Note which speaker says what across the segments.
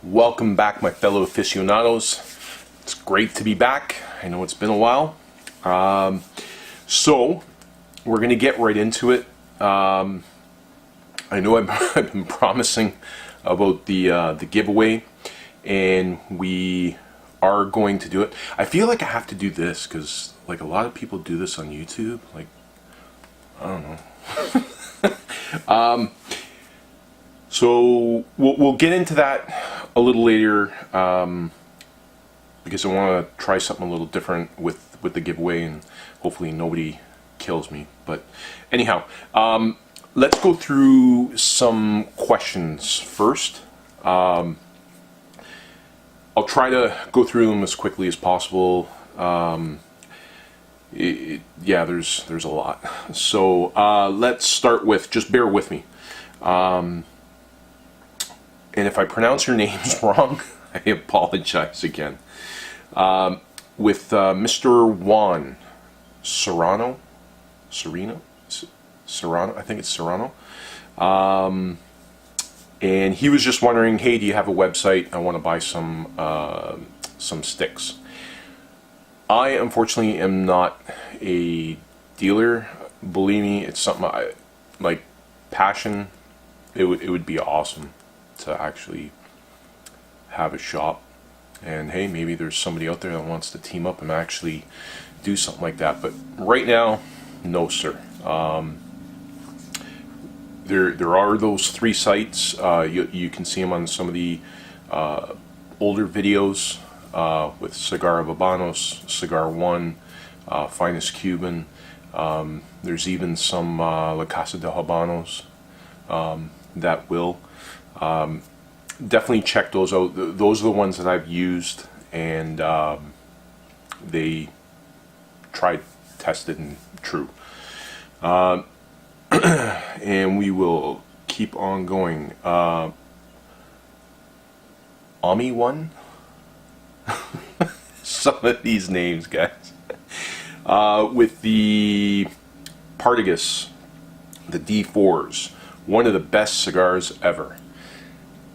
Speaker 1: Welcome back, my fellow aficionados. It's great to be back. I know it's been a while. So we're going to get right into it. I know I've been promising about the giveaway, and we are going to do it. I feel like I have to do this because, like, a lot of people do this on YouTube. Like, I don't know. So we'll get into that a little later, because I want to try something a little different with the giveaway, and hopefully nobody kills me. But anyhow, let's go through some questions first. I'll try to go through them as quickly as possible. Yeah, there's a lot. So let's start with, just bear with me. And if I pronounce your names wrong, I apologize again. With Mr. Juan Serrano, I think it's Serrano. And he was just wondering, hey, do you have a website? I want to buy some sticks. I unfortunately am not a dealer. Believe me, it's something I like. Passion. It would be awesome to actually have a shop, and hey, maybe there's somebody out there that wants to team up and actually do something like that. But right now, no sir. There are those three sites. You can see them on some of the older videos with Cigar of Habanos, Cigar One, Finest Cuban. There's even some La Casa de Habanos that will. Definitely check those out. Those are the ones that I've used, and they tried, tested, and true. And we will keep on going. Ami One? Some of these names, guys. With the Partagas, the D4s, one of the best cigars ever.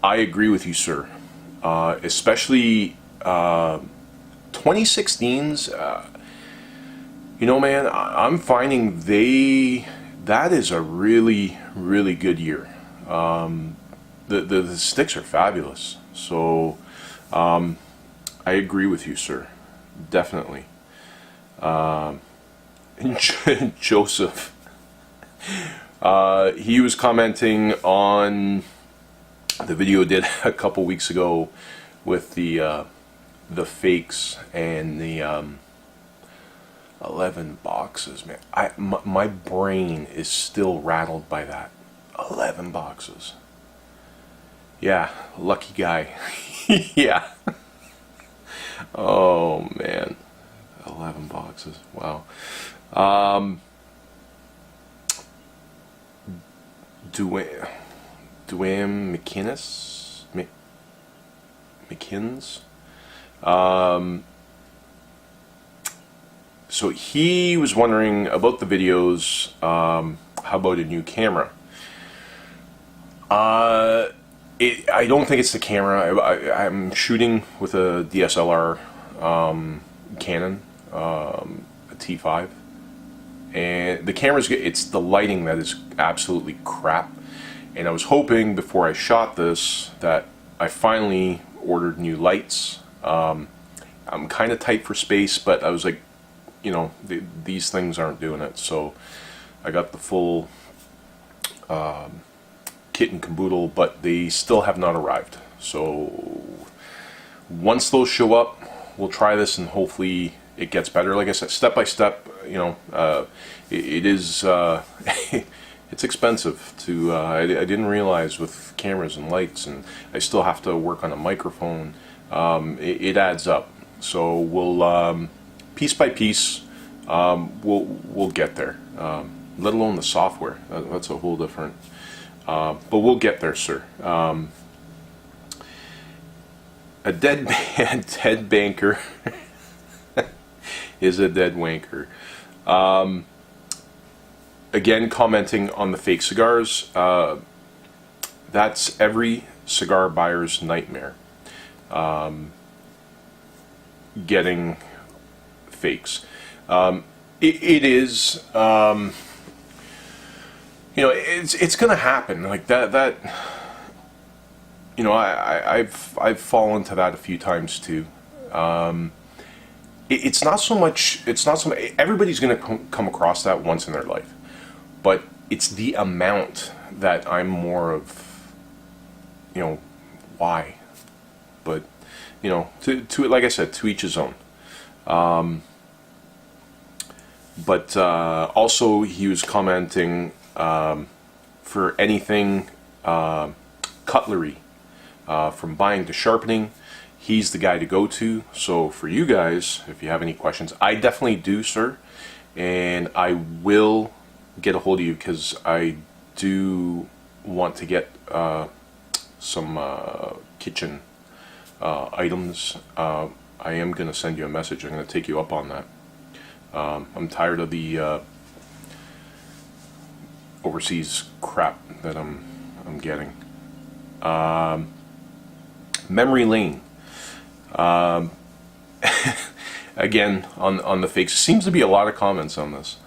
Speaker 1: I agree with you, sir. Especially 2016's. You know, man, I'm finding that is a really, really good year. The sticks are fabulous. So I agree with you, sir. Definitely. And Joseph, he was commenting on the video I did a couple weeks ago with the fakes and the 11 boxes. Man, my brain is still rattled by that. 11 boxes. Yeah, lucky guy. Yeah. Oh man, 11 boxes. Wow. Duane McKins. So he was wondering about the videos. How about a new camera? I don't think it's the camera. I'm shooting with a DSLR Canon, a T5, and the camera's good. It's the lighting that is absolutely crap. And I was hoping before I shot this that I finally ordered new lights. I'm kind of tight for space, but I was like, you know, these things aren't doing it. So I got the full kit and caboodle, but they still have not arrived. So once those show up, we'll try this, and hopefully it gets better. Like I said, step by step. You know, it is. It's expensive to. I didn't realize with cameras and lights, and I still have to work on a microphone. It adds up. So we'll piece by piece. We'll get there. Let alone the software. That's a whole different. But we'll get there, sir. A dead banker is a dead wanker. Again, commenting on the fake cigars. That's every cigar buyer's nightmare. getting fakes. It is, it's going to happen like that. I've fallen to that a few times too. It's not so much. It's not so much. Everybody's going to come across that once in their life, but it's the amount that I'm more of. Why? But to like I said, to each his own. But also he was commenting for anything cutlery, from buying to sharpening, he's the guy to go to. So for you guys, if you have any questions, I definitely do, sir, and I will get a hold of you because I do want to get some kitchen items. I am going to send you a message. I'm going to take you up on that. I'm tired of the overseas crap that I'm getting. Memory lane. Again, on the fakes, seems to be a lot of comments on this.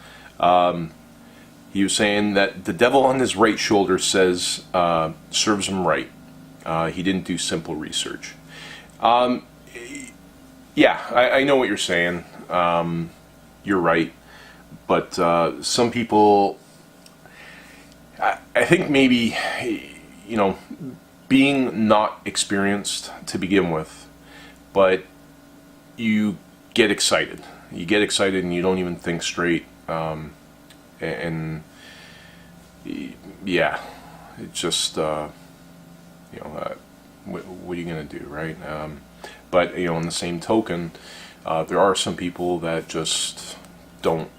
Speaker 1: He was saying that the devil on his right shoulder says serves him right. He didn't do simple research. Yeah, I know what you're saying. You're right, but some people, I think maybe, being not experienced to begin with, but you get excited. You get excited and you don't even think straight. And yeah, it's just, what are you going to do, right? But, on the same token, there are some people that just don't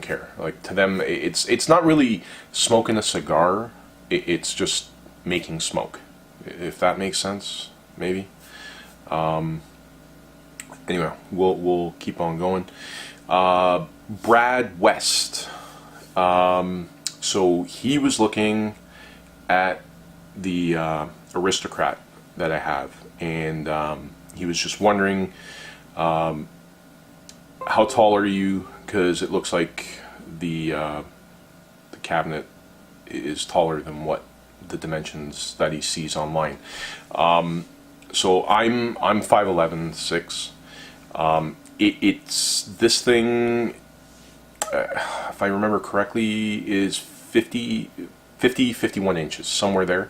Speaker 1: care. Like, to them, it's not really smoking a cigar. It's just making smoke, if that makes sense, maybe. Anyway, we'll keep on going. Brad West. So he was looking at the Aristocrat that I have, and he was just wondering, how tall are you? Because it looks like the cabinet is taller than what the dimensions that he sees online. So I'm 5'11", 6. It's this thing, if I remember correctly, is 51 inches, somewhere there.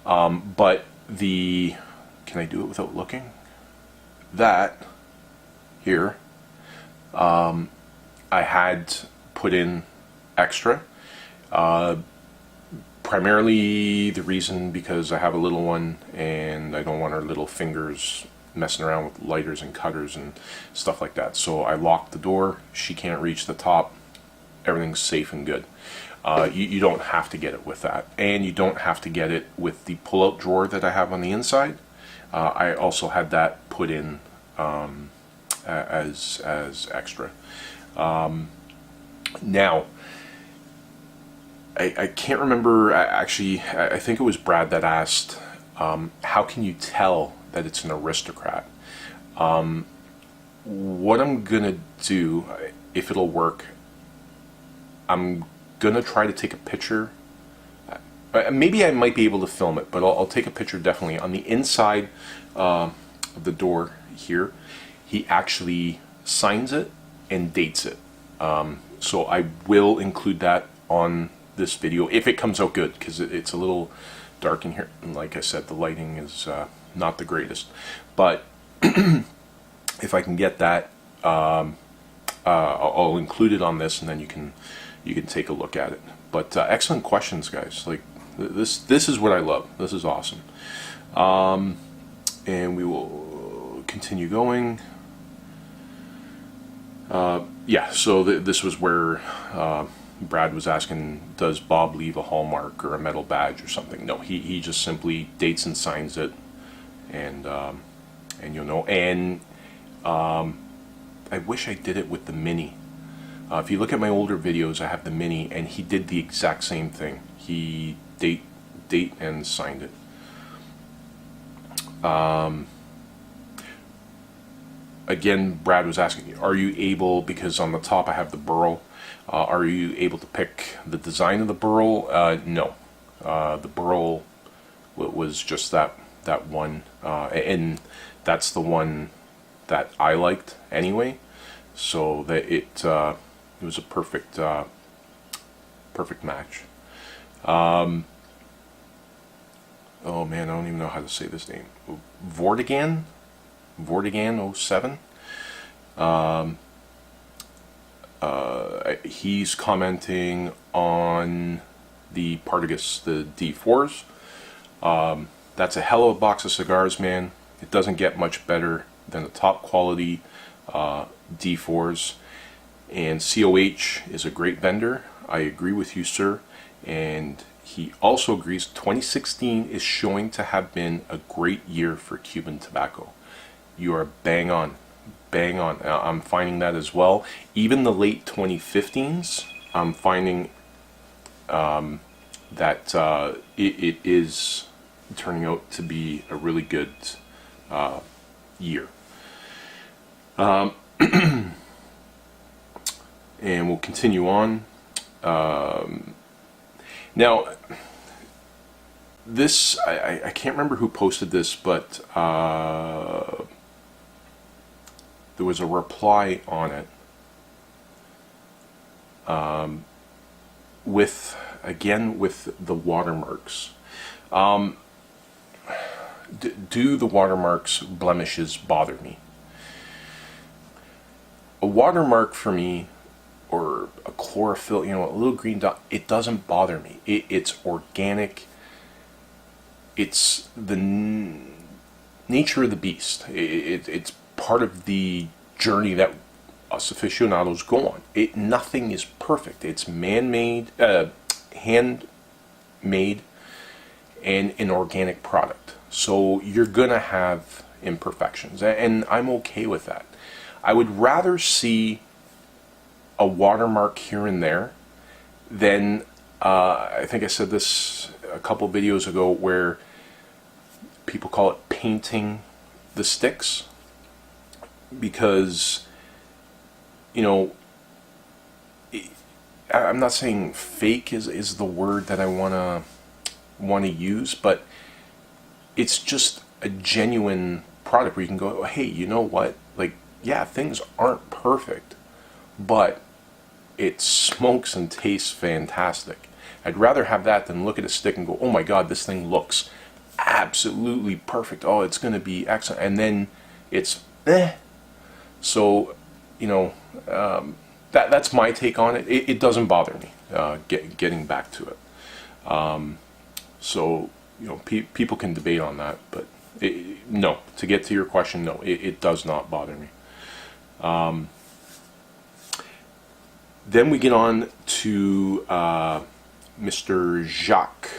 Speaker 1: But can I do it without looking? That here, I had put in extra. Primarily the reason because I have a little one and I don't want her little fingers messing around with lighters and cutters and stuff like that. So I locked the door. She can't reach the top. Everything's safe and good. You don't have to get it with that, and you don't have to get it with the pull-out drawer that I have on the inside. I also had that put in as extra. Now, I can't remember, actually, I think it was Brad that asked, how can you tell that it's an Aristocrat? What I'm gonna do, if it'll work, I'm gonna try to take a picture. Maybe I might be able to film it, but I'll take a picture definitely. On the inside of the door here, he actually signs it and dates it. So I will include that on this video if it comes out good, because it's a little dark in here, and like I said, the lighting is not the greatest, but if I can get that, I'll include it on this, and then you can take a look at it. But excellent questions, guys. Like, this is what I love. This is awesome. And we will continue going. Yeah, so this was where Brad was asking, does Bob leave a hallmark or a metal badge or something? No, he just simply dates and signs it, and you'll know. And I wish I did it with the Mini. If you look at my older videos, I have the Mini, and he did the exact same thing. He date and signed it. Again, Brad was asking, are you able, because on the top I have the burl, are you able to pick the design of the burl? No. The burl was just that one, and that's the one that I liked anyway. So that it was a perfect match. Oh man, I don't even know how to say this name. Vortigan 07. He's commenting on the Partagas, the D4s. That's a hell of a box of cigars, man. It doesn't get much better than the top quality D4s. And COH is a great vendor. I agree with you, sir. And he also agrees 2016 is showing to have been a great year for Cuban tobacco. You are bang on. Bang on. I'm finding that as well. Even the late 2015s, I'm finding that it is turning out to be a really good year. And we'll continue on. Now, this, I can't remember who posted this, but there was a reply on it with the watermarks. Do the watermarks blemishes bother me? A watermark for me, or a chlorophyll, a little green dot, it doesn't bother me. It's organic. It's the nature of the beast. It's part of the journey that us aficionados go on. Nothing is perfect. It's man-made, handmade, and an organic product. So you're gonna have imperfections, and I'm okay with that. I would rather see a watermark here and there than I think I said this a couple videos ago, where people call it painting the sticks, because I'm not saying fake is the word that I want to use, but it's just a genuine product where you can go, oh, hey, you know what, like, yeah, things aren't perfect, but it smokes and tastes fantastic. I'd rather have that than look at a stick and go, oh my god, this thing looks absolutely perfect, oh, it's going to be excellent, and then it's so that's my take on it. It doesn't bother me, getting back to it. So people can debate on that, but no, to get to your question, no, it does not bother me. Then we get on to Mr. Jacques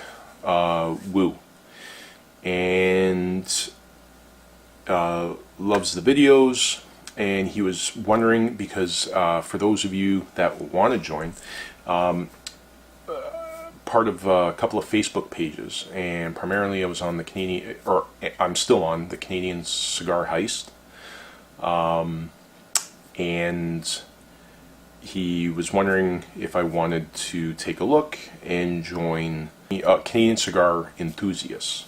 Speaker 1: Wu, and loves the videos, and he was wondering, because for those of you that want to join, part of a couple of Facebook pages, and primarily I was on the Canadian, or I'm still on the Canadian Cigar Heist, and he was wondering if I wanted to take a look and join Canadian Cigar Enthusiasts,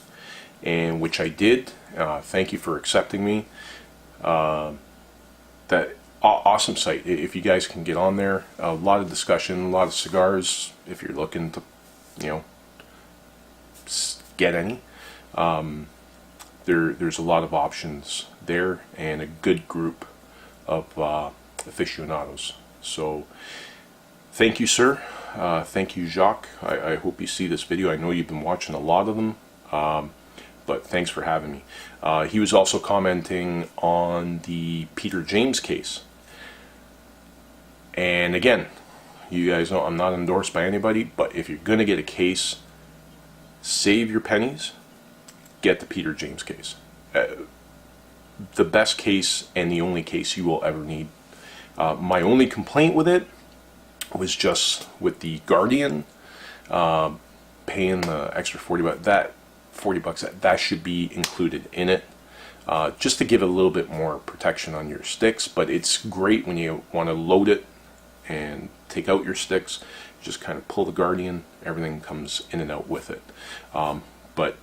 Speaker 1: and which I did. Thank you for accepting me. That awesome site. If you guys can get on there, a lot of discussion, a lot of cigars. If you're looking to, get any, there's a lot of options there, and a good group of aficionados. So thank you, sir. Thank you, Jacques. I hope you see this video. I know you've been watching a lot of them, but thanks for having me. He was also commenting on the Peter James case. And again, you guys know I'm not endorsed by anybody, but if you're going to get a case, save your pennies, get the Peter James case. The best case and the only case you will ever need. My only complaint with it was just with the Guardian, paying the extra $40, that 40 bucks. That should be included in it, just to give a little bit more protection on your sticks. But it's great when you want to load it and take out your sticks. Just kind of pull the Guardian, everything comes in and out with it. But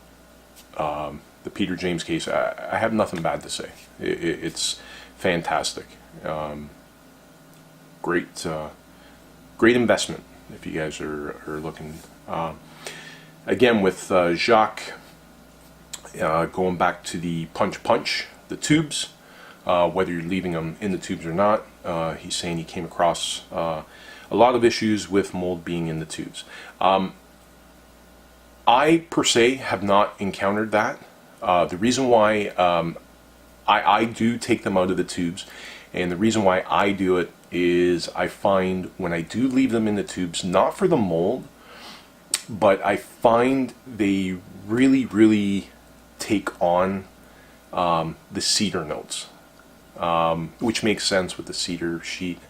Speaker 1: the Peter James case, I have nothing bad to say. It's fantastic. Great investment if you guys are looking. Again, with Jacques, going back to the punch, the tubes, whether you're leaving them in the tubes or not, he's saying he came across a lot of issues with mold being in the tubes. I, per se, have not encountered that. The reason why I do take them out of the tubes, and the reason why I do it is I find when I do leave them in the tubes, not for the mold, but I find they really take on the cedar notes, which makes sense with the cedar sheet,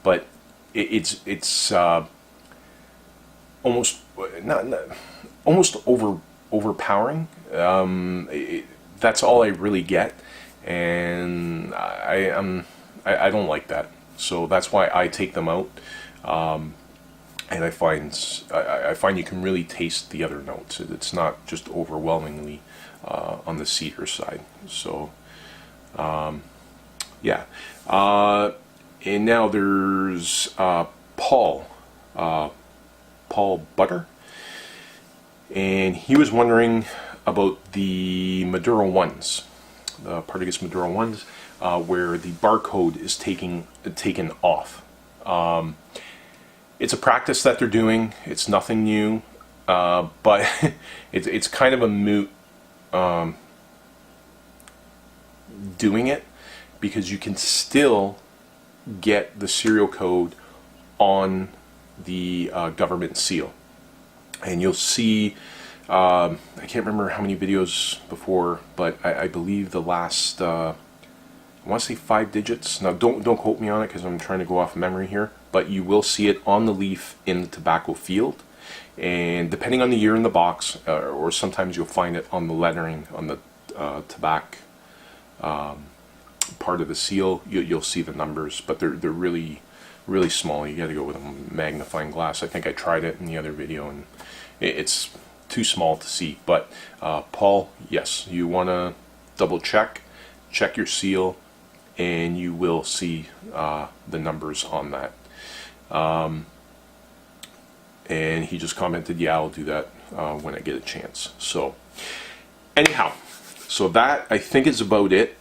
Speaker 1: but it's almost almost overpowering. That's all I really get, and I don't like that. So that's why I take them out, and I find you can really taste the other notes. It's not just overwhelmingly on the cedar side. So yeah, and now there's Paul Butter, and he was wondering about the Maduro ones, the Partagas Maduro ones, where the barcode is taken off. It's a practice that they're doing. It's nothing new, but it's kind of a moot doing it, because you can still get the serial code on the government seal, and you'll see. I can't remember how many videos before, but I believe the last, I want to say 5 digits. Now don't quote me on it because I'm trying to go off memory here, but you will see it on the leaf in the tobacco field, and depending on the year in the box, or sometimes you'll find it on the lettering on the tobacco part of the seal. You'll see the numbers, but they're really small. You got to go with a magnifying glass. I think I tried it in the other video, and it's too small to see. But Paul, yes, you want to double check your seal, and you will see the numbers on that. And he just commented, yeah, I'll do that when I get a chance. So anyhow, so that I think is about it.